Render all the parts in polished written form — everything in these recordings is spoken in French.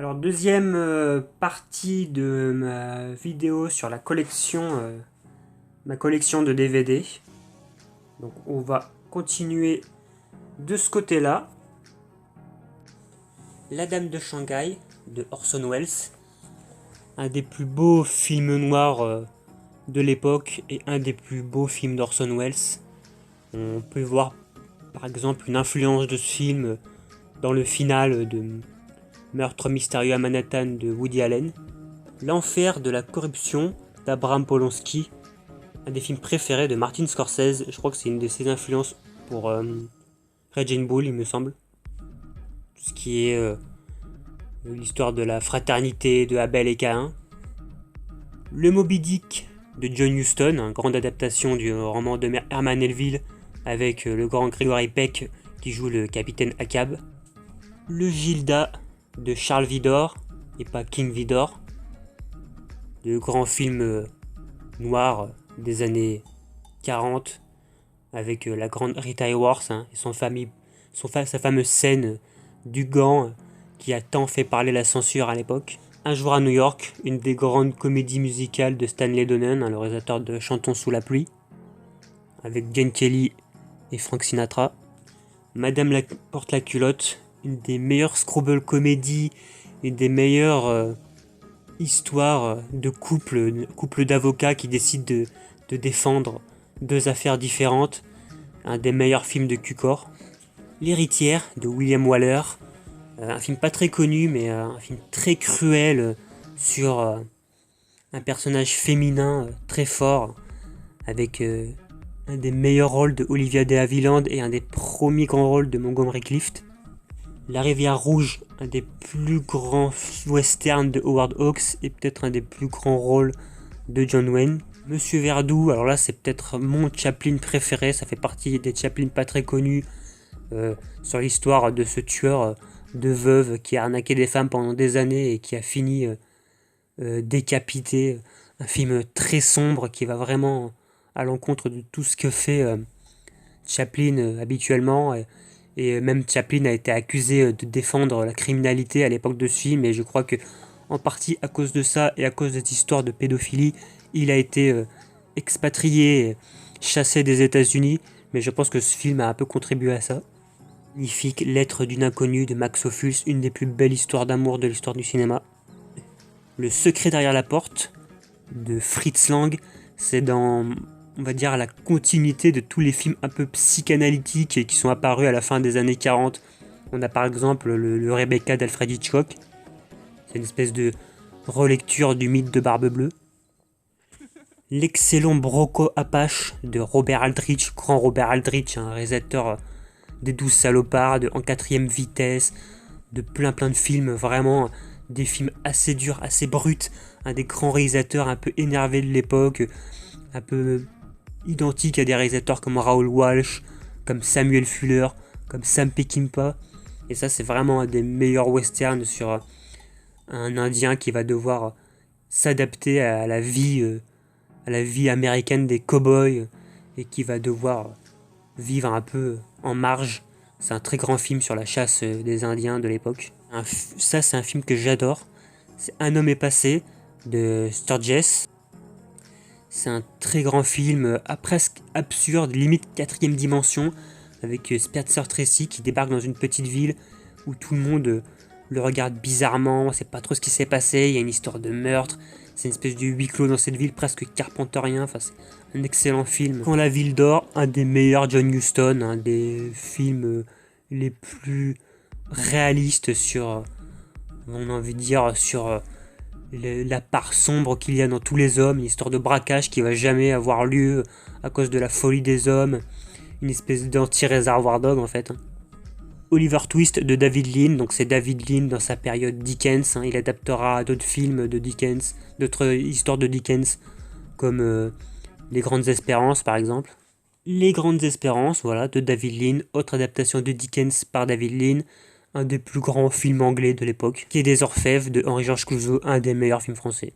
Alors deuxième partie de ma vidéo sur la collection, ma collection de DVD. Donc on va continuer de ce côté-là. La Dame de Shanghai de Orson Welles, un des plus beaux films noirs de l'époque et un des plus beaux films d'Orson Welles. On peut voir par exemple une influence de ce film dans le final de Meurtre mystérieux à Manhattan de Woody Allen, L'enfer de la corruption d'Abraham Polanski, un des films préférés de Martin Scorsese. Je crois que c'est une de ses influences pour Raging Bull, il me semble. Tout ce qui est l'histoire de la fraternité de Abel et Caïn. Le Moby Dick de John Huston, une grande adaptation du roman de Herman Melville avec le grand Gregory Peck qui joue le capitaine Ahab. Le Gilda de Charles Vidor, et pas King Vidor, le grand film noir des années 40 avec la grande Rita Hayworth et sa fameuse scène du gant qui a tant fait parler la censure à l'époque. Un jour à New York, une des grandes comédies musicales de Stanley Donen, le réalisateur de Chantons sous la pluie, avec Gene Kelly et Frank Sinatra. Madame la porte la culotte, une des meilleures screwball comédies, une des meilleures histoires de couple d'avocats qui décident de défendre deux affaires différentes, un des meilleurs films de Cukor. L'héritière de William Waller, un film pas très connu mais un film très cruel sur un personnage féminin très fort avec un des meilleurs rôles de Olivia de Havilland et un des premiers grands rôles de Montgomery Clift. La Rivière Rouge, un des plus grands westerns de Howard Hawks et peut-être un des plus grands rôles de John Wayne. Monsieur Verdoux, alors là c'est peut-être mon Chaplin préféré, ça fait partie des Chaplin pas très connus sur l'histoire de ce tueur de veuve qui a arnaqué des femmes pendant des années et qui a fini décapité. Un film très sombre qui va vraiment à l'encontre de tout ce que fait Chaplin habituellement. Et même Chaplin a été accusé de défendre la criminalité à l'époque de ce film, et je crois que en partie à cause de ça et à cause de cette histoire de pédophilie, il a été expatrié, chassé des États-Unis, mais je pense que ce film a un peu contribué à ça. Magnifique Lettre d'une inconnue de Max Ophuls, une des plus belles histoires d'amour de l'histoire du cinéma. Le secret derrière la porte de Fritz Lang, c'est dans, on va dire, la continuité de tous les films un peu psychanalytiques qui sont apparus à la fin des années 40. On a par exemple le Rebecca d'Alfred Hitchcock. C'est une espèce de relecture du mythe de Barbe Bleue. L'excellent Broco Apache de Robert Aldrich, grand Robert Aldrich, un réalisateur des 12 salopards, En quatrième vitesse, de plein de films, vraiment des films assez durs, assez bruts, un des grands réalisateurs un peu énervés de l'époque, un peu identique à des réalisateurs comme Raoul Walsh, comme Samuel Fuller, comme Sam Peckinpah. Et ça c'est vraiment un des meilleurs westerns sur un Indien qui va devoir s'adapter à la vie américaine des cow-boys et qui va devoir vivre un peu en marge. C'est un très grand film sur la chasse des Indiens de l'époque. Ça c'est un film que j'adore. C'est Un homme est passé de Sturges. C'est un très grand film, presque absurde, limite quatrième dimension, avec Spencer Tracy qui débarque dans une petite ville où tout le monde le regarde bizarrement, on sait pas trop ce qui s'est passé, il y a une histoire de meurtre, c'est une espèce de huis clos dans cette ville presque carpenterien, enfin c'est un excellent film. Quand la ville dort, un des meilleurs John Huston, un des films les plus réalistes sur, on a envie de dire, sur la part sombre qu'il y a dans tous les hommes, une histoire de braquage qui va jamais avoir lieu à cause de la folie des hommes, une espèce d'anti-réservoir dog en fait. Oliver Twist de David Lean, donc c'est David Lean dans sa période Dickens, il adaptera d'autres films de Dickens, d'autres histoires de Dickens, comme Les Grandes Espérances par exemple. Les Grandes Espérances, voilà, de David Lean, autre adaptation de Dickens par David Lean, un des plus grands films anglais de l'époque, qui est des Orfèvres de Henri-Georges Clouzot, un des meilleurs films français.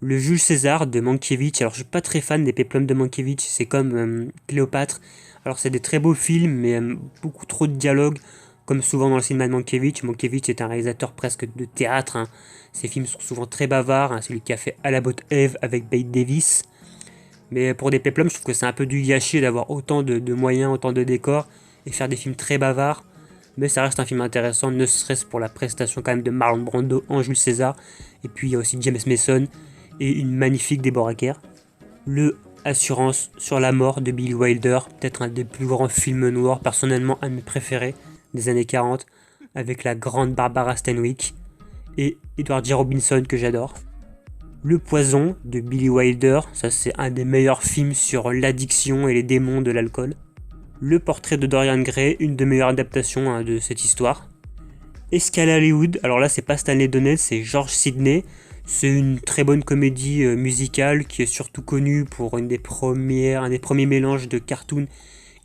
Le Jules César de Mankiewicz, alors je suis pas très fan des péplums de Mankiewicz, c'est comme Cléopâtre, alors c'est des très beaux films, mais beaucoup trop de dialogue, comme souvent dans le cinéma de Mankiewicz, Mankiewicz est un réalisateur presque de théâtre, hein. Ses films sont souvent très bavards, hein. C'est lui qui a fait À la botte Eve avec Bette Davis. Mais pour des péplums, je trouve que c'est un peu du gâchis d'avoir autant de moyens, autant de décors, et faire des films très bavards. Mais ça reste un film intéressant, ne serait-ce pour la prestation quand même de Marlon Brando en Jules César. Et puis il y a aussi James Mason et une magnifique Deborah Kerr. Le Assurance sur la mort de Billy Wilder, peut-être un des plus grands films noirs, personnellement un de mes préférés des années 40, avec la grande Barbara Stanwyck et Edward J. Robinson que j'adore. Le Poison de Billy Wilder, ça c'est un des meilleurs films sur l'addiction et les démons de l'alcool. Le Portrait de Dorian Gray, une des meilleures adaptations, hein, de cette histoire. Escale à Hollywood, alors là c'est pas Stanley Donen, c'est George Sidney. C'est une très bonne comédie musicale qui est surtout connue pour un des premiers mélanges de cartoon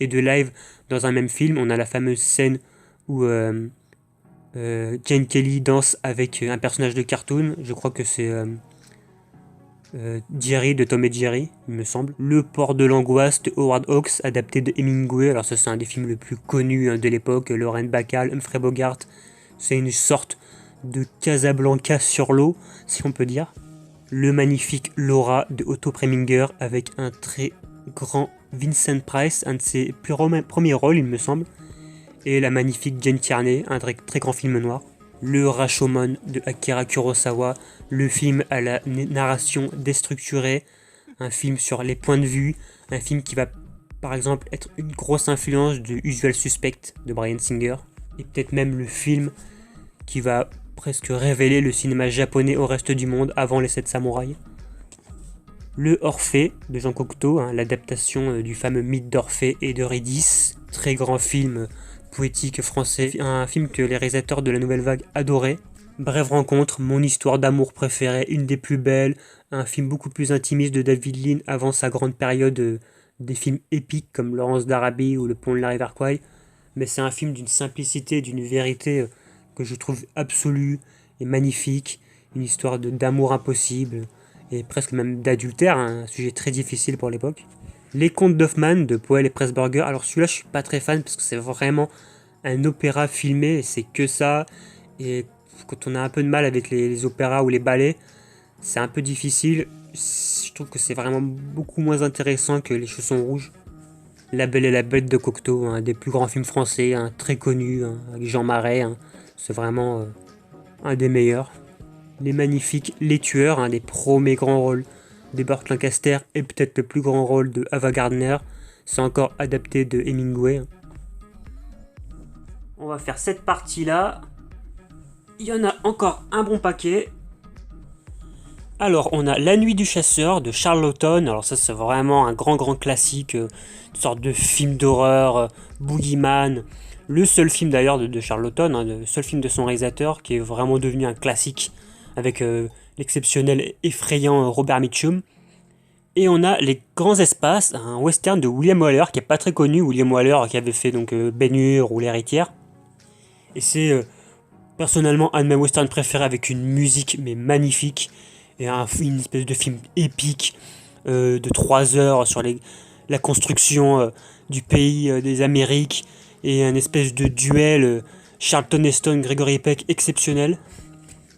et de live dans un même film. On a la fameuse scène où Jane Kelly danse avec un personnage de cartoon. Je crois que c'est Jerry de Tom et Jerry, il me semble. Le Port de l'angoisse de Howard Hawks, adapté de Hemingway. Alors ça c'est un des films les plus connus, hein, de l'époque. Lorraine Bacall, Humphrey Bogart. C'est une sorte de Casablanca sur l'eau, si on peut dire. Le magnifique Laura de Otto Preminger avec un très grand Vincent Price, un de ses premiers rôles il me semble. Et la magnifique Jane Tierney, un très grand film noir. Le Rashomon de Akira Kurosawa, le film à la narration déstructurée, un film sur les points de vue, un film qui va par exemple être une grosse influence de Usual Suspect de Bryan Singer, et peut-être même le film qui va presque révéler le cinéma japonais au reste du monde avant les 7 samouraïs. Le Orphée de Jean Cocteau, hein, l'adaptation du fameux mythe d'Orphée et d'Eurydice, très grand film poétique français, un film que les réalisateurs de la Nouvelle Vague adoraient. Brève rencontre, mon histoire d'amour préférée, une des plus belles, un film beaucoup plus intimiste de David Lean avant sa grande période des films épiques comme Laurence d'Arabie ou Le Pont de la rivière Kwai. Mais c'est un film d'une simplicité, d'une vérité que je trouve absolue et magnifique, une histoire d'amour impossible et presque même d'adultère, un sujet très difficile pour l'époque. Les Contes d'Hoffmann de Poel et Pressburger, alors celui-là je suis pas très fan parce que c'est vraiment un opéra filmé et c'est que ça, et quand on a un peu de mal avec les opéras ou les ballets, c'est un peu difficile. Je trouve que c'est vraiment beaucoup moins intéressant que Les Chaussons Rouges. La Belle et la Bête de Cocteau, un des plus grands films français, très connu, avec Jean Marais, c'est vraiment un des meilleurs. Les Magnifiques, Les Tueurs, un des premiers grands rôles de Burt Lancaster et peut-être le plus grand rôle de Ava Gardner, c'est encore adapté de Hemingway. On va faire cette partie-là. Il y en a encore un bon paquet. Alors, on a La Nuit du Chasseur de Charlton. Alors ça, c'est vraiment un grand classique, une sorte de film d'horreur, Boogeyman. Le seul film d'ailleurs de Charlton, le seul film de son réalisateur qui est vraiment devenu un classique avec l'exceptionnel, effrayant Robert Mitchum. Et on a Les Grands Espaces, un western de William Wyler qui est pas très connu. William Wyler qui avait fait donc Ben-Hur ou L'Héritière. Et c'est personnellement un de mes westerns préférés avec une musique mais magnifique et une espèce de film épique de 3 heures sur la construction du pays des Amériques et un espèce de duel Charlton Heston, Gregory Peck exceptionnel.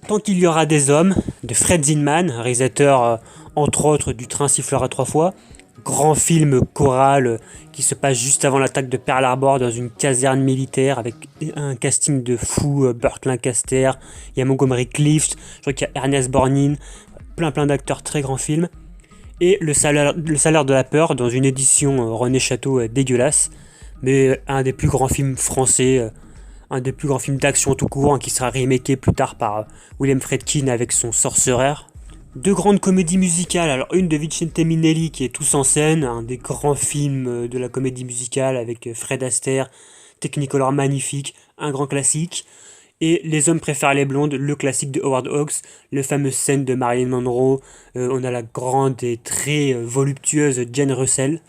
Tant qu'il y aura des hommes de Fred Zinman, réalisateur entre autres du Train sifflera 3 fois, grand film choral qui se passe juste avant l'attaque de Pearl Harbor dans une caserne militaire avec un casting de fou, Burt Lancaster, il y a Montgomery Clift, je crois qu'il y a Ernest Borgnine, plein d'acteurs, très grand film. Et le salaire de la peur dans une édition René Château dégueulasse, mais un des plus grands films français, un des plus grands films d'action tout court, qui sera remaké plus tard par William Friedkin avec son Sorcerer. 2 grandes comédies musicales, alors une de Vicente Minnelli qui est Tous en scène, un des grands films de la comédie musicale avec Fred Astaire, Technicolor magnifique, un grand classique. Et Les hommes préfèrent les blondes, le classique de Howard Hawks, le fameux scène de Marilyn Monroe, on a la grande et très voluptueuse Jane Russell.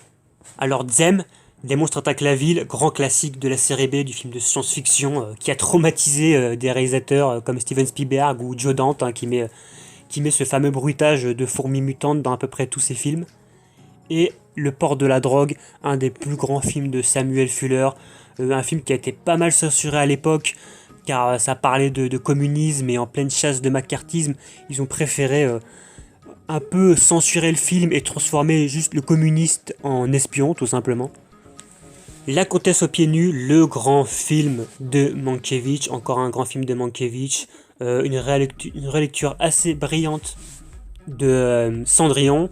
Alors Zem, Les monstres attaquent la ville, grand classique de la série B du film de science-fiction qui a traumatisé des réalisateurs comme Steven Spielberg ou Joe Dante, qui met ce fameux bruitage de fourmis mutantes dans à peu près tous ses films. Et Le port de la drogue, un des plus grands films de Samuel Fuller, un film qui a été pas mal censuré à l'époque, car ça parlait de communisme et en pleine chasse de macartisme, ils ont préféré un peu censurer le film et transformer juste le communiste en espion, tout simplement. La Comtesse aux pieds nus, le grand film de Mankiewicz, encore un grand film de Mankiewicz, une relecture assez brillante de Cendrillon,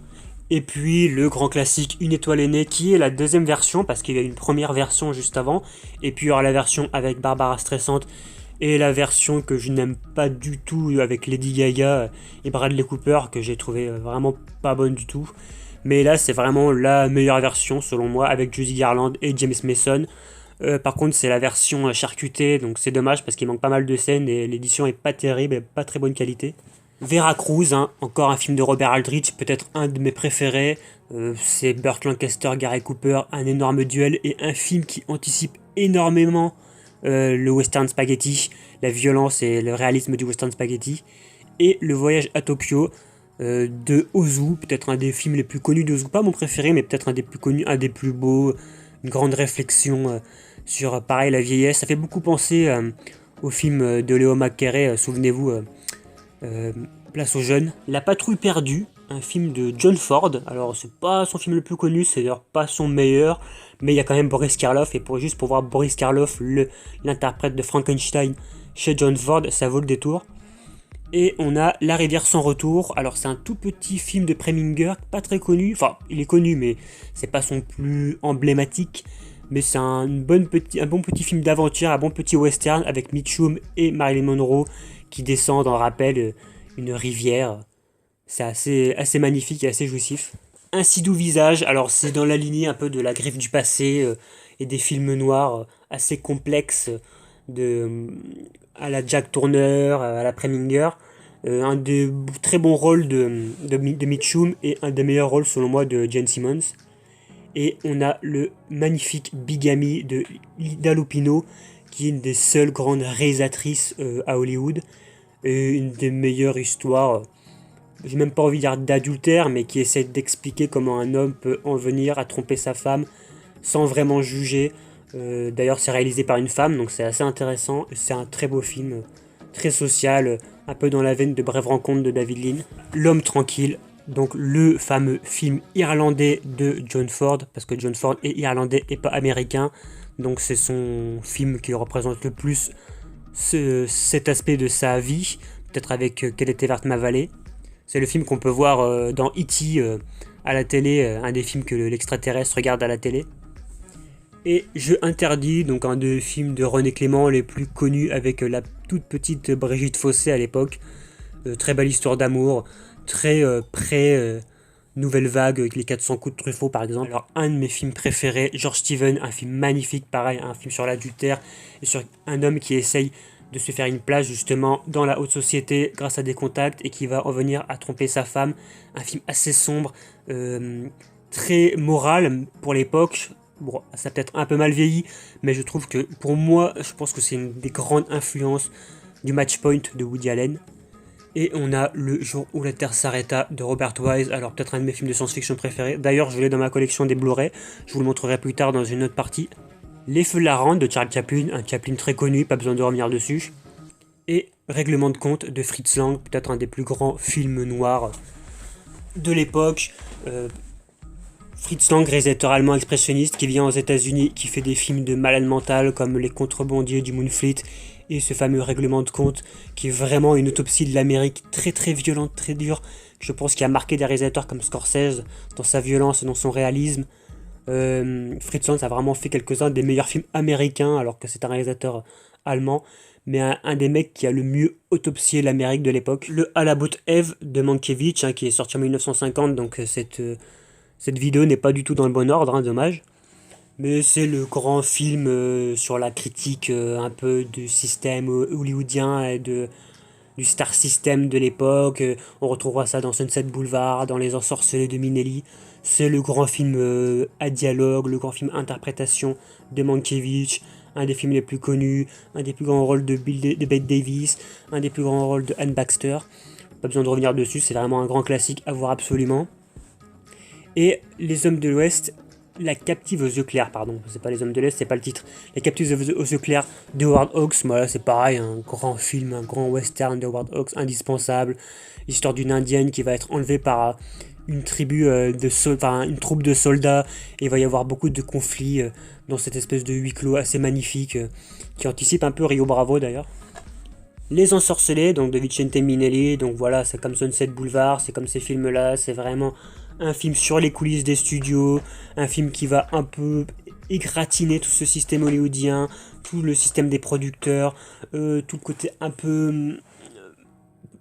et puis le grand classique Une étoile est née, qui est la deuxième version, parce qu'il y a une première version juste avant, et puis il y aura la version avec Barbara Streisand, et la version que je n'aime pas du tout avec Lady Gaga et Bradley Cooper, que j'ai trouvé vraiment pas bonne du tout. Mais là, c'est vraiment la meilleure version, selon moi, avec Judy Garland et James Mason. Par contre, c'est la version charcutée, donc c'est dommage parce qu'il manque pas mal de scènes et l'édition est pas terrible et pas très bonne qualité. Veracruz, hein, encore un film de Robert Aldrich, peut-être un de mes préférés. C'est Burt Lancaster, Gary Cooper, un énorme duel et un film qui anticipe énormément le western spaghetti, la violence et le réalisme du western spaghetti. Et Le Voyage à Tokyo, de Ozu, peut-être un des films les plus connus d'Ozu, pas mon préféré, mais peut-être un des plus connus, un des plus beaux, une grande réflexion sur, pareil, la vieillesse. Ça fait beaucoup penser au film de Léo McCarey, souvenez-vous, Place aux jeunes. La Patrouille perdue, un film de John Ford. Alors, c'est pas son film le plus connu, c'est d'ailleurs pas son meilleur, mais il y a quand même Boris Karloff, et juste pour voir Boris Karloff, l'interprète de Frankenstein, chez John Ford, ça vaut le détour. Et on a La rivière sans retour. Alors c'est un tout petit film de Preminger, pas très connu. Enfin, il est connu, mais c'est pas son plus emblématique. Mais c'est un bon petit film d'aventure, un bon petit western avec Mitchum et Marilyn Monroe qui descendent en rappel une rivière. C'est assez magnifique et assez jouissif. Ainsi doux visage, alors c'est dans la lignée un peu de La griffe du passé et des films noirs assez complexes à la Jack Turner, à la Preminger. Un des très bons rôles de Mitchum et un des meilleurs rôles selon moi de Jane Simmons. Et on a le magnifique Bigamy de Ida Lupino, qui est une des seules grandes réalisatrices à Hollywood, et une des meilleures histoires, j'ai même pas envie de dire d'adultère, mais qui essaie d'expliquer comment un homme peut en venir à tromper sa femme sans vraiment juger. D'ailleurs, c'est réalisé par une femme, donc c'est assez intéressant. C'est un très beau film, très social, un peu dans la veine de Brève rencontre de David Lean. L'homme tranquille, donc le fameux film irlandais de John Ford, parce que John Ford est irlandais et pas américain, donc c'est son film qui représente le plus cet aspect de sa vie, peut-être avec Quelle était verte ma vallée. C'est le film qu'on peut voir dans E.T. À la télé, un des films que l'extraterrestre regarde à la télé. Et je interdis donc un des films de René Clément les plus connus avec la toute petite Brigitte Fossé à l'époque. Très belle histoire d'amour, très Nouvelle Vague avec les 400 coups de Truffaut par exemple. Alors un de mes films préférés, George Steven, un film magnifique, pareil, un film sur l'adultère et sur un homme qui essaye de se faire une place justement dans la haute société grâce à des contacts et qui va en venir à tromper sa femme. Un film assez sombre, très moral pour l'époque. Bon, ça a peut-être un peu mal vieilli, mais je trouve que pour moi, je pense que c'est une des grandes influences du Match Point de Woody Allen. Et on a Le jour où la Terre s'arrêta de Robert Wise, alors peut-être un de mes films de science-fiction préférés. D'ailleurs, je l'ai dans ma collection des Blu-ray, je vous le montrerai plus tard dans une autre partie. Les Feux de la Ronde de Charles Chaplin, un Chaplin très connu, pas besoin de revenir dessus. Et Règlement de compte de Fritz Lang, peut-être un des plus grands films noirs de l'époque. Fritz Lang, réalisateur allemand expressionniste qui vient aux États-Unis, qui fait des films de malade mental comme Les Contrebandiers du Moonfleet et ce fameux Règlement de compte qui est vraiment une autopsie de l'Amérique très très violente, très dure. Je pense qu'il a marqué des réalisateurs comme Scorsese dans sa violence et dans son réalisme. Fritz Lang a vraiment fait quelques-uns des meilleurs films américains alors que c'est un réalisateur allemand, mais un des mecs qui a le mieux autopsié l'Amérique de l'époque. Le À la botte Eve de Mankiewicz, qui est sorti en 1950, donc cette vidéo n'est pas du tout dans le bon ordre, hein, dommage. Mais c'est le grand film sur la critique un peu du système hollywoodien et du star system de l'époque. On retrouvera ça dans Sunset Boulevard, dans Les Ensorcelés de Minelli. C'est le grand film à dialogue, le grand film interprétation de Mankiewicz, un des films les plus connus, un des plus grands rôles de Bette Davis, un des plus grands rôles de Anne Baxter. Pas besoin de revenir dessus, c'est vraiment un grand classique à voir absolument. Et Les Hommes de l'Ouest, La Captive aux yeux clairs, pardon, c'est pas Les Hommes de l'Est, c'est pas le titre. La Captive aux yeux clairs de Howard Hawks, voilà, c'est pareil, un grand film, un grand western de Howard Hawks, indispensable. L'histoire d'une indienne qui va être enlevée par une tribu une troupe de soldats, et il va y avoir beaucoup de conflits dans cette espèce de huis clos assez magnifique qui anticipe un peu Rio Bravo d'ailleurs. Les Ensorcelés, donc de Vicente Minelli, donc voilà, c'est comme Sunset Boulevard, c'est comme ces films-là, c'est vraiment un film sur les coulisses des studios, un film qui va un peu égratigner tout ce système hollywoodien, tout le système des producteurs, tout le côté un peu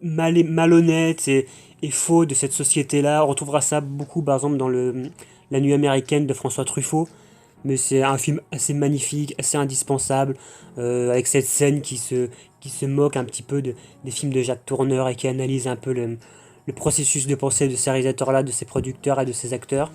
malhonnête et faux de cette société-là. On retrouvera ça beaucoup, par exemple, dans La Nuit américaine de François Truffaut. Mais c'est un film assez magnifique, assez indispensable, avec cette scène qui se moque un petit peu des films de Jacques Tourneur et qui analyse un peu le processus de pensée de ces réalisateurs-là, de ces producteurs et de ces acteurs.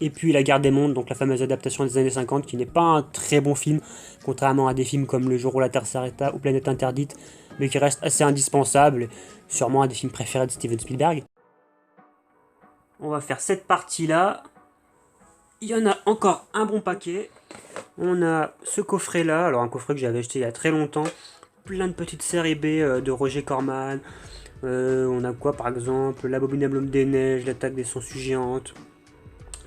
Et puis La Guerre des Mondes, donc la fameuse adaptation des années 50, qui n'est pas un très bon film, contrairement à des films comme Le Jour où la Terre s'arrêta ou Planète Interdite, mais qui reste assez indispensable, sûrement un des films préférés de Steven Spielberg. On va faire cette partie-là. Il y en a encore un bon paquet. On a ce coffret-là, alors un coffret que j'avais acheté il y a très longtemps, plein de petites séries B de Roger Corman. On a quoi par exemple? L'Abominable Homme des Neiges, L'Attaque des Sangsues Géantes,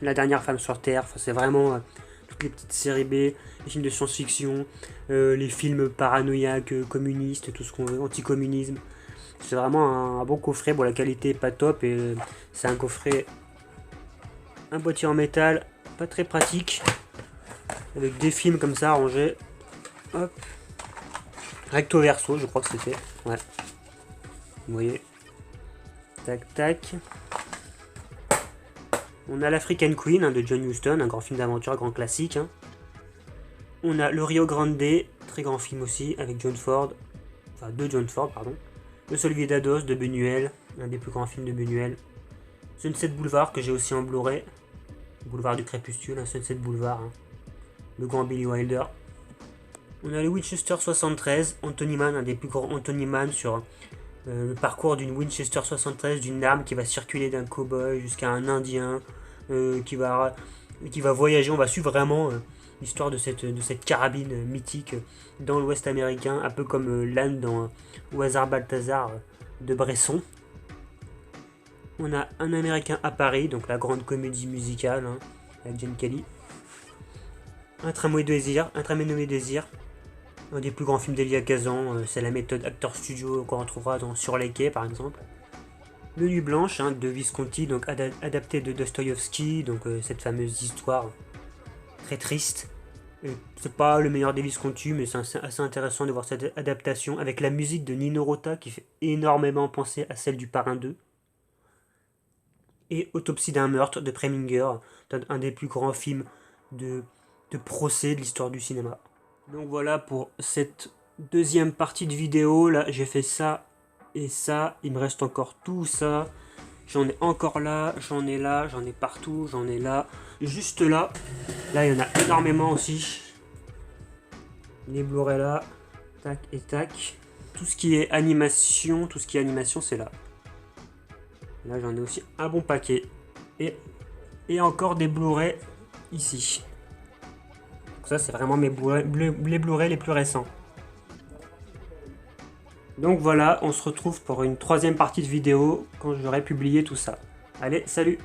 La Dernière Femme sur Terre. Enfin, c'est vraiment toutes les petites séries B, les films de science-fiction, les films paranoïaques, communistes, tout ce qu'on veut, anticommunisme. C'est vraiment un bon coffret. Bon, la qualité est pas top et c'est un coffret, un boîtier en métal, pas très pratique, avec des films comme ça rangés. Hop. Recto verso, je crois que c'était. Ouais. Vous voyez. Tac, tac. On a l'African Queen de John Huston, un grand film d'aventure, un grand classique. On a le Rio Grande, très grand film aussi, avec John Ford. Enfin, de John Ford, pardon. Le Solvidados de Buñuel, un des plus grands films de Buñuel. Sunset Boulevard, que j'ai aussi en Blu-ray. Boulevard du Crépuscule, Sunset Boulevard. Le grand Billy Wilder. On a le Winchester 73, Anthony Mann, un des plus grands Anthony Mann sur le parcours d'une Winchester 73, d'une arme qui va circuler d'un cow-boy jusqu'à un indien, qui va voyager. On va suivre vraiment l'histoire de cette carabine mythique dans l'Ouest américain, un peu comme l'âne dans Au hasard Balthazar de Bresson. On a Un Américain à Paris, donc la grande comédie musicale avec Gene Kelly. Un tramway nommé Désir, un des plus grands films d'Elia Kazan, c'est la méthode Actor Studio qu'on retrouvera dans Sur les quais par exemple. Le Nuit Blanche de Visconti, donc adapté de Dostoïevski, donc cette fameuse histoire très triste. C'est pas le meilleur des Visconti, mais c'est assez intéressant de voir cette adaptation avec la musique de Nino Rota qui fait énormément penser à celle du Parrain 2. Et Autopsie d'un meurtre de Preminger, un des plus grands films de procès de l'histoire du cinéma. Donc voilà pour cette deuxième partie de vidéo. Là, j'ai fait ça et ça. Il me reste encore tout ça. J'en ai encore là, j'en ai là, j'en ai partout, j'en ai là. Juste là. Là, il y en a énormément aussi. Les Blu-ray là. Tac et tac. Tout ce qui est animation, c'est là. Là, j'en ai aussi un bon paquet. Et encore des Blu-ray ici. Donc ça, c'est vraiment les Blu-ray les plus récents. Donc voilà, on se retrouve pour une troisième partie de vidéo quand j'aurai publié tout ça. Allez, salut!